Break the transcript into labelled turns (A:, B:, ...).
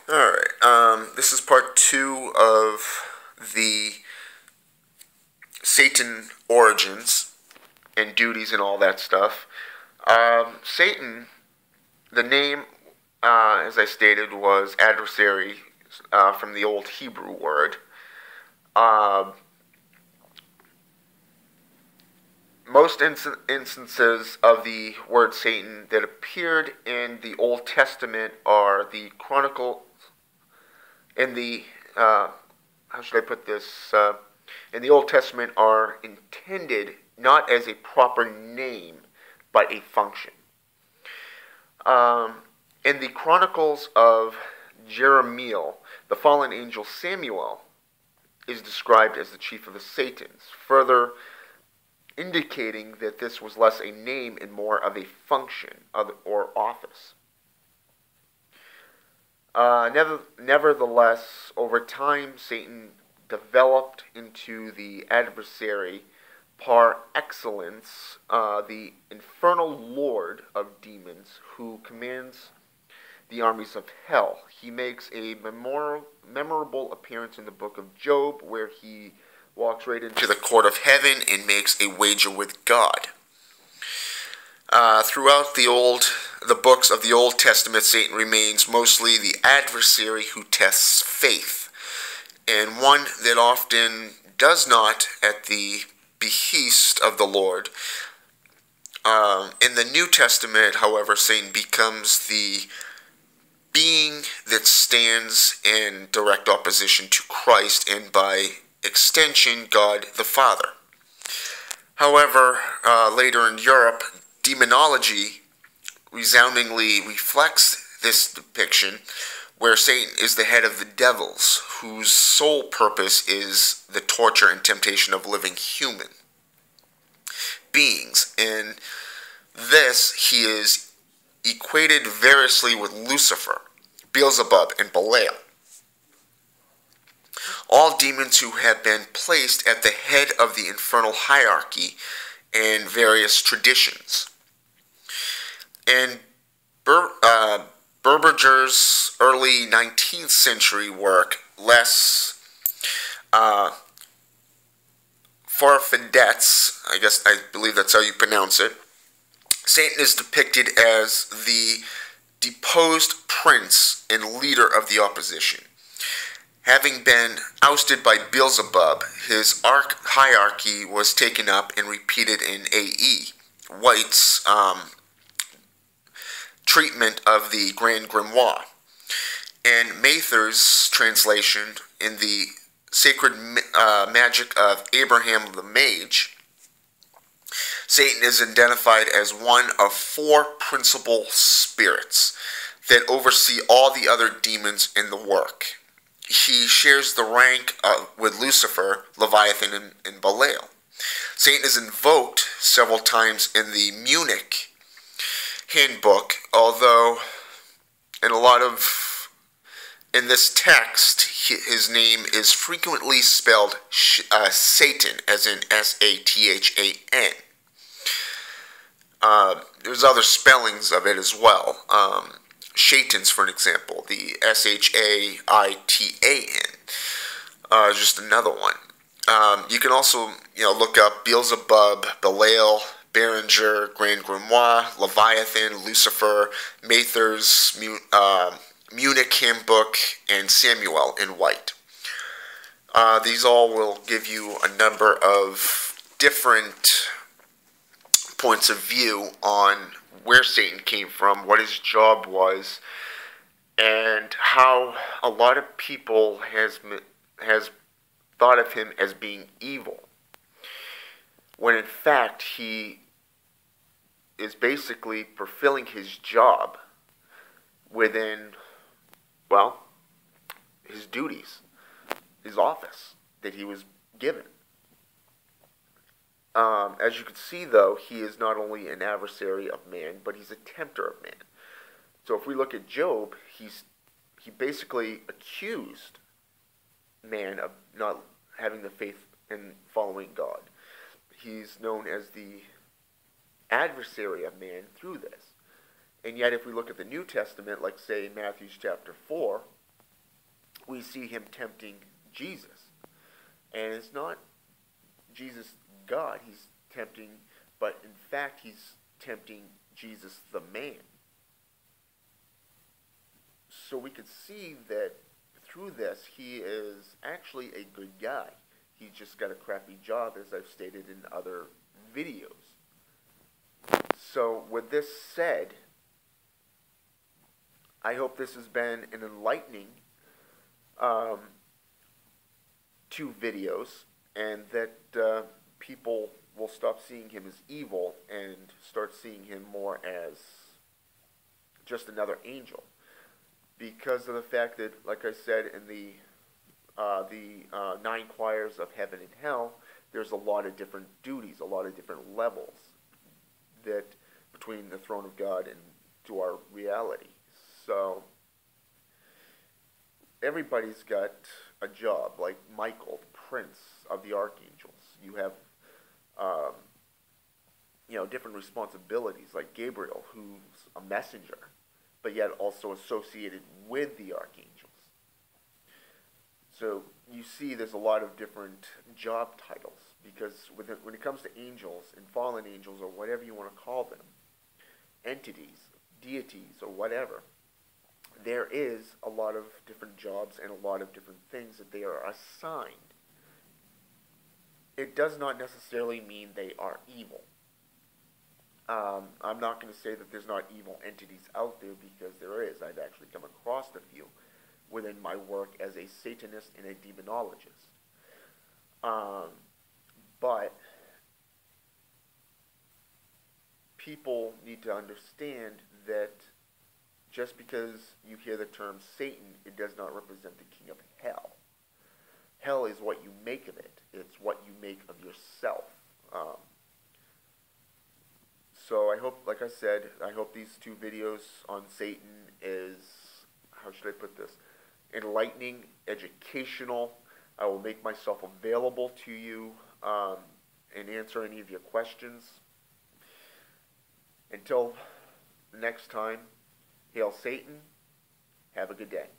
A: Alright, this is part 2 of the Satan origins and duties and all that stuff. Satan, the name, as I stated, was adversary from the old Hebrew word. Uh, Most instances of the word Satan that appeared in the Old Testament are the Chronicle in the how should I put this? In the Old Testament are intended not as a proper name, but a function. In the Chronicles of Jeremiel, the fallen angel Samuel is described as the chief of the Satans, further indicating that this was less a name and more of a function or office. Nevertheless, over time, Satan developed into the adversary par excellence, the infernal lord of demons who commands the armies of hell. He makes a memorable appearance in the book of Job where he walks right into the court of heaven and makes a wager with God. Throughout the books of the Old Testament, Satan remains mostly the adversary who tests faith, and one that often does not at the behest of the Lord. In the New Testament, however, Satan becomes the being that stands in direct opposition to Christ and by extension, God the Father. However, later in Europe, demonology resoundingly reflects this depiction, where Satan is the head of the devils, whose sole purpose is the torture and temptation of living human beings. In this, he is equated variously with Lucifer, Beelzebub, and Belial, all demons who have been placed at the head of the infernal hierarchy in various traditions. In Berberger's early 19th century work, Les Farfadets, I believe that's how you pronounce it, Satan is depicted as the deposed prince and leader of the opposition. Having been ousted by Beelzebub, his hierarchy was taken up and repeated in A.E. White's treatment of the Grand Grimoire. And Mather's translation in the Sacred Magic of Abraham the Mage, Satan is identified as one of 4 principal spirits that oversee all the other demons in the work. He shares the rank with Lucifer, Leviathan, and Belial. Satan is invoked several times in the Munich handbook, although in this text, his name is frequently spelled Satan, as in S-A-T-H-A-N. There's other spellings of it as well. Shatans, for an example, the S-H-A-I-T-A-N, just another one. You can also, look up Beelzebub, Belial, Berenger, Grand Grimoire, Leviathan, Lucifer, Mather's Munich Handbook, and Samuel in White. These all will give you a number of different points of view on where Satan came from, what his job was, and how a lot of people has thought of him as being evil, when in fact he is basically fulfilling his job within, his duties, his office that he was given. As you can see, though, he is not only an adversary of man, but he's a tempter of man. So if we look at Job, he basically accused man of not having the faith in following God. He's known as the adversary of man through this. And yet if we look at the New Testament, like say in Matthew chapter 4, we see him tempting Jesus. And it's not Jesus God he's tempting, but in fact he's tempting Jesus the man. So we can see that through this he is actually a good guy. He just got a crappy job, as I've stated in other videos. So with this said, I hope this has been an enlightening 2 videos, and that people will stop seeing him as evil and start seeing him more as just another angel. Because of the fact that, like I said, in the 9 choirs of heaven and hell, there's a lot of different duties, a lot of different levels that between the throne of God and to our reality. So everybody's got a job, like Michael, prince of the archangels. You have different responsibilities, like Gabriel, who's a messenger, but yet also associated with the archangels. So you see there's a lot of different job titles, because when it comes to angels and fallen angels, or whatever you want to call them, entities, deities, or whatever, there is a lot of different jobs and a lot of different things that they are assigned. It does not necessarily mean they are evil. I'm not going to say that there's not evil entities out there, because there is. I've actually come across a few within my work as a Satanist and a demonologist. But people need to understand that just because you hear the term Satan, it does not represent the king of hell. Hell is what you make of it. It's what you make of yourself. So I hope, like I said, I hope these 2 videos on Satan is, how should I put this, enlightening, educational. I will make myself available to you and answer any of your questions. Until next time, hail Satan. Have a good day.